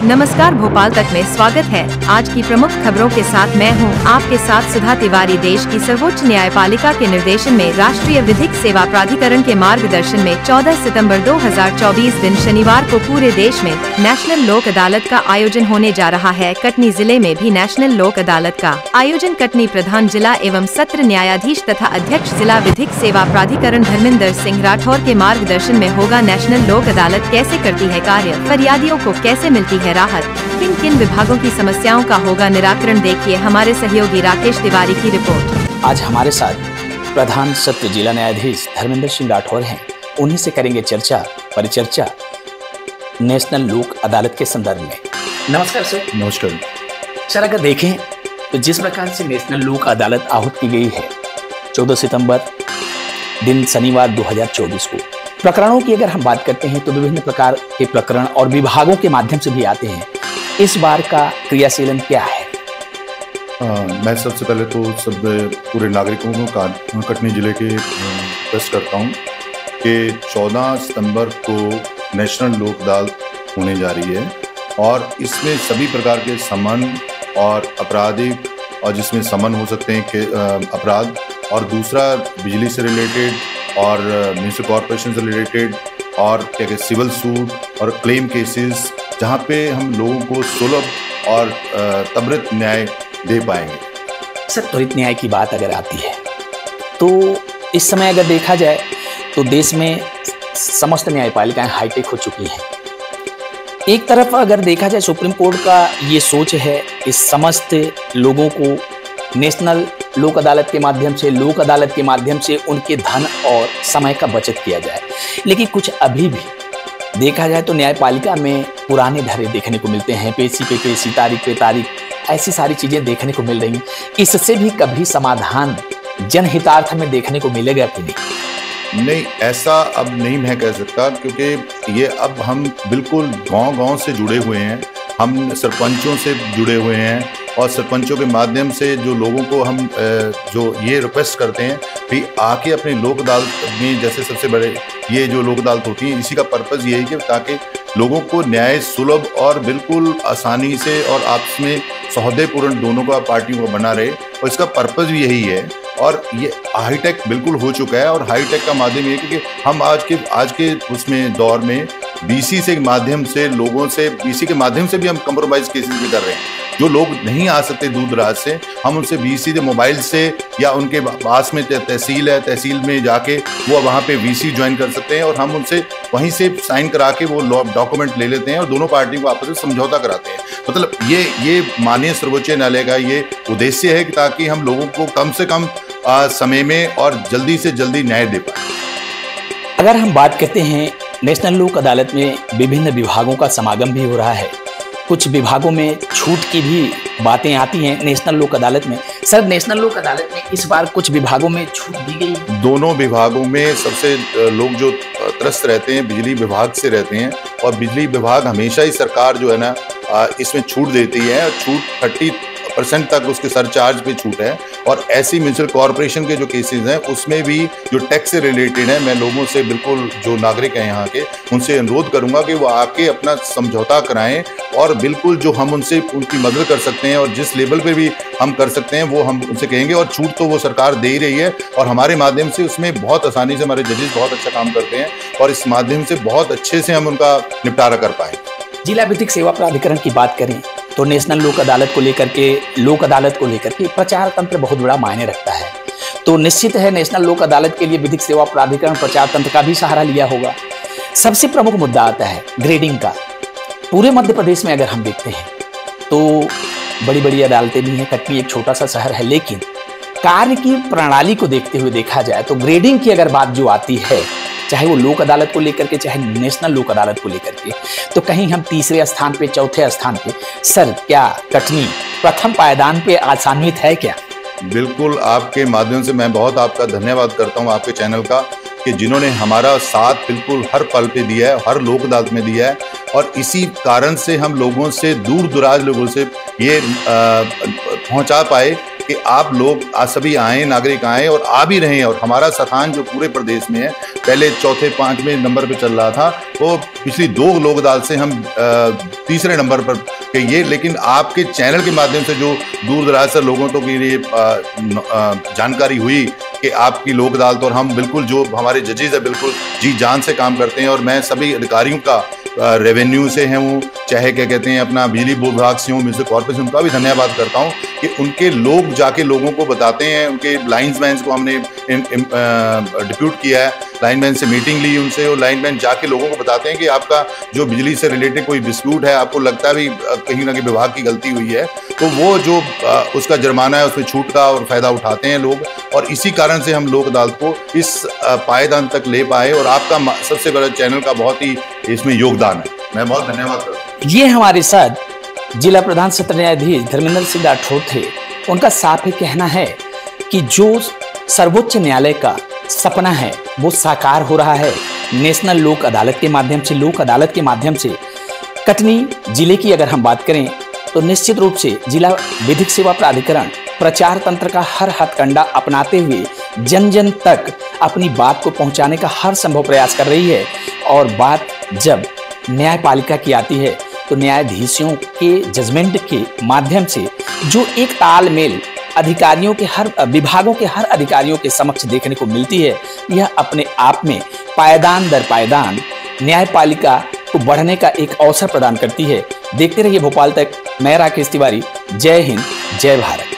नमस्कार, भोपाल तक में स्वागत है। आज की प्रमुख खबरों के साथ मैं हूं आपके साथ सुधा तिवारी। देश की सर्वोच्च न्यायपालिका के निर्देशन में राष्ट्रीय विधिक सेवा प्राधिकरण के मार्गदर्शन में 14 सितंबर 2024 दिन शनिवार को पूरे देश में नेशनल लोक अदालत का आयोजन होने जा रहा है। कटनी जिले में भी नेशनल लोक अदालत का आयोजन कटनी प्रधान जिला एवं सत्र न्यायाधीश तथा अध्यक्ष जिला विधिक सेवा प्राधिकरण धर्मेंद्र सिंह राठौर के मार्गदर्शन में होगा। नेशनल लोक अदालत कैसे करती है कार्य, फरियादियों को कैसे मिलती है राहत, किन किन विभागों की समस्याओं का होगा निराकरण, देखिए हमारे सहयोगी राकेश तिवारी की रिपोर्ट। आज हमारे साथ प्रधान सत्र जिला न्यायाधीश धर्मेंद्र सिंह राठौर हैं। उन्हीं से करेंगे परिचर्चा नेशनल लोक अदालत के संदर्भ में। नमस्कार सर। नमस्कार सर, अगर देखें तो जिस प्रकार से नेशनल लोक अदालत आहूत की गई है 14 सितंबर दिन शनिवार 2024 को, प्रकरणों की अगर हम बात करते हैं तो विभिन्न प्रकार के प्रकरण और विभागों के माध्यम से भी आते हैं। इस बार का क्रियाशीलन क्या है? मैं सबसे पहले तो सब पूरे नागरिकों को कटनी जिले के रिक्वेस्ट करता हूं कि 14 सितंबर को नेशनल लोक अदालत होने जा रही है और इसमें सभी प्रकार के समन और आपराधिक और जिसमें समन हो सकते हैं कि अपराध, और दूसरा बिजली से रिलेटेड और म्यूनिसिपल कॉरपोरेशन से रिलेटेड और क्या कहते सिविल सूट और क्लेम केसेस, जहां पे हम लोगों को सुलभ और त्वरित न्याय दे पाएंगे। सर, त्वरित न्याय की बात अगर आती है तो इस समय अगर देखा जाए तो देश में समस्त न्यायपालिकाएं हाईटेक हो चुकी हैं। एक तरफ अगर देखा जाए सुप्रीम कोर्ट का ये सोच है कि समस्त लोगों को नेशनल लोक अदालत के माध्यम से, लोक अदालत के माध्यम से उनके धन और समय का बचत किया जाए, लेकिन कुछ अभी भी देखा जाए तो न्यायपालिका में पुराने धरे देखने को मिलते हैं। पेशी पे पेशी, तारीख पे तारीख, ऐसी सारी चीजें देखने को मिल रही हैं। इससे भी कभी समाधान जनहितार्थ में देखने को मिलेगा कि नहीं, ऐसा अब नहीं मैं कह सकता, क्योंकि ये अब हम बिल्कुल गांव-गांव से जुड़े हुए हैं, हम सरपंचों से जुड़े हुए हैं और सरपंचों के माध्यम से जो लोगों को हम जो ये रिक्वेस्ट करते हैं कि आके अपने लोक अदालत में, जैसे सबसे बड़े ये जो लोक अदालत होती है, इसी का पर्पज़ ये है कि ताकि लोगों को न्याय सुलभ और बिल्कुल आसानी से और आपस में सौहार्दपूर्ण दोनों का पार्टियों को बना रहे, और इसका पर्पज़ भी यही है। और ये हाईटेक बिल्कुल हो चुका है और हाईटेक का माध्यम ये है कि हम आज के उसमें दौर में बीसी से माध्यम से लोगों से, बीसी के माध्यम से भी हम कंप्रोमाइज केसेस भी कर रहे हैं। जो लोग नहीं आ सकते दूर दराज से, हम उनसे बीसी से मोबाइल से या उनके पास में तहसील है, तहसील में जाके वो वहाँ पे वीसी ज्वाइन कर सकते हैं और हम उनसे वहीं से साइन करा के वो डॉक्यूमेंट ले लेते हैं और दोनों पार्टियों को आपस में समझौता कराते हैं। मतलब ये माननीय सर्वोच्च न्यायालय का ये उद्देश्य है कि ताकि हम लोगों को कम से कम समय में और जल्दी से जल्दी न्याय दे पाए। अगर हम बात करते हैं नेशनल लोक अदालत में विभिन्न विभागों का समागम भी हो रहा है, कुछ विभागों में छूट की भी बातें आती हैं नेशनल लोक अदालत में। सर, नेशनल लोक अदालत में इस बार कुछ विभागों में छूट दी गई है। दोनों विभागों में सबसे लोग जो त्रस्त रहते हैं बिजली विभाग से रहते हैं, और बिजली विभाग हमेशा ही सरकार जो है ना इसमें छूट देती है। छूट 30% तक उसके सरचार्ज पे छूट है। और ऐसी म्यूनिसिपल कॉरपोरेशन के जो केसेस हैं उसमें भी जो टैक्स से रिलेटेड है, मैं लोगों से बिल्कुल जो नागरिक हैं यहाँ के, उनसे अनुरोध करूँगा कि वो आके अपना समझौता कराएं और बिल्कुल जो हम उनसे उनकी मदद कर सकते हैं और जिस लेवल पे भी हम कर सकते हैं वो हम उनसे कहेंगे। और छूट तो वो सरकार दे ही रही है और हमारे माध्यम से उसमें बहुत आसानी से हमारे जजेस बहुत अच्छा काम करते हैं और इस माध्यम से बहुत अच्छे से हम उनका निपटारा कर पाएँ। जिला विधिक सेवा प्राधिकरण की बात करें तो नेशनल लोक अदालत को लेकर के प्रचार तंत्र बहुत बड़ा मायने रखता है। तो निश्चित है नेशनल लोक अदालत के लिए विधिक सेवा प्राधिकरण प्रचार तंत्र का भी सहारा लिया होगा। सबसे प्रमुख मुद्दा आता है ग्रेडिंग का। पूरे मध्य प्रदेश में अगर हम देखते हैं तो बड़ी बड़ी अदालतें भी हैं। कटनी एक छोटा सा शहर है, लेकिन कार्य की प्रणाली को देखते हुए देखा जाए तो ग्रेडिंग की अगर बात जो आती है, चाहे वो लोक अदालत को लेकर के, चाहे नेशनल लोक अदालत को लेकर के, तो कहीं हम तीसरे स्थान पे, चौथे स्थान पे। सर, क्या कटनी प्रथम पायदान पे आसान्वित है क्या? बिल्कुल, आपके माध्यम से मैं बहुत आपका धन्यवाद करता हूं आपके चैनल का, कि जिन्होंने हमारा साथ बिल्कुल हर पल पे दिया है, हर लोक अदालत में दिया है। और इसी कारण से हम लोगों से, दूर दराज लोगों से ये पहुंचा पाए कि आप लोग आज सभी आए, नागरिक आए और आ भी रहे हैं। और हमारा स्थान जो पूरे प्रदेश में है, पहले चौथे 5वें नंबर पे चल रहा था, वो पिछली 2 लोक अदालत से हम तीसरे नंबर पर कि ये, लेकिन आपके चैनल के माध्यम से जो दूर दराज से लोगों तक ये जानकारी हुई कि आपकी लोक अदालत, और हम बिल्कुल जो हमारे जजेज है बिल्कुल जी जान से काम करते हैं, और मैं सभी अधिकारियों का रेवेन्यू से हैं वो, चाहे क्या कहते हैं अपना बिजली विभाग से हो, म्यूनिसिपल कॉर्पोरेशन, उनका भी धन्यवाद करता हूँ कि उनके लोग जाके लोगों को बताते हैं। उनके लाइन्समैन को हमने डिप्यूट किया है, लाइनमैन से मीटिंग ली उनसे, और लाइनमैन जाके लोगों को बताते हैं कि आपका जो बिजली से रिलेटेड कोई डिस्प्यूट है, आपको लगता है भी कहीं ना कहीं विभाग की गलती हुई है, तो वो जो उसका जुर्माना है उसमें छूट का और फ़ायदा उठाते हैं लोग। और इसी कारण से हम लोक अदालत को इस पायदान तक ले पाए, और आपका सबसे बड़ा चैनल का बहुत ही इसमें योगदान है। मैं बहुत धन्यवाद करता हूँ। ये हमारे साथ जिला प्रधान सत्र न्यायाधीश धर्मेंद्र सिंह राठौर थे। उनका साफ ही कहना है कि जो सर्वोच्च न्यायालय का सपना है वो साकार हो रहा है नेशनल लोक अदालत के माध्यम से। लोक अदालत के माध्यम से कटनी जिले की अगर हम बात करें तो निश्चित रूप से जिला विधिक सेवा प्राधिकरण प्रचार तंत्र का हर हथकंडा अपनाते हुए जन जन तक अपनी बात को पहुंचाने का हर संभव प्रयास कर रही है। और बात जब न्यायपालिका की आती है तो न्यायाधीशों के जजमेंट के माध्यम से जो एक तालमेल अधिकारियों के हर विभागों के हर अधिकारियों के समक्ष देखने को मिलती है, यह अपने आप में पायदान दर पायदान न्यायपालिका को बढ़ने का एक अवसर प्रदान करती है। देखते रहिए भोपाल तक। मैं राकेश तिवारी। जय हिंद, जय भारत।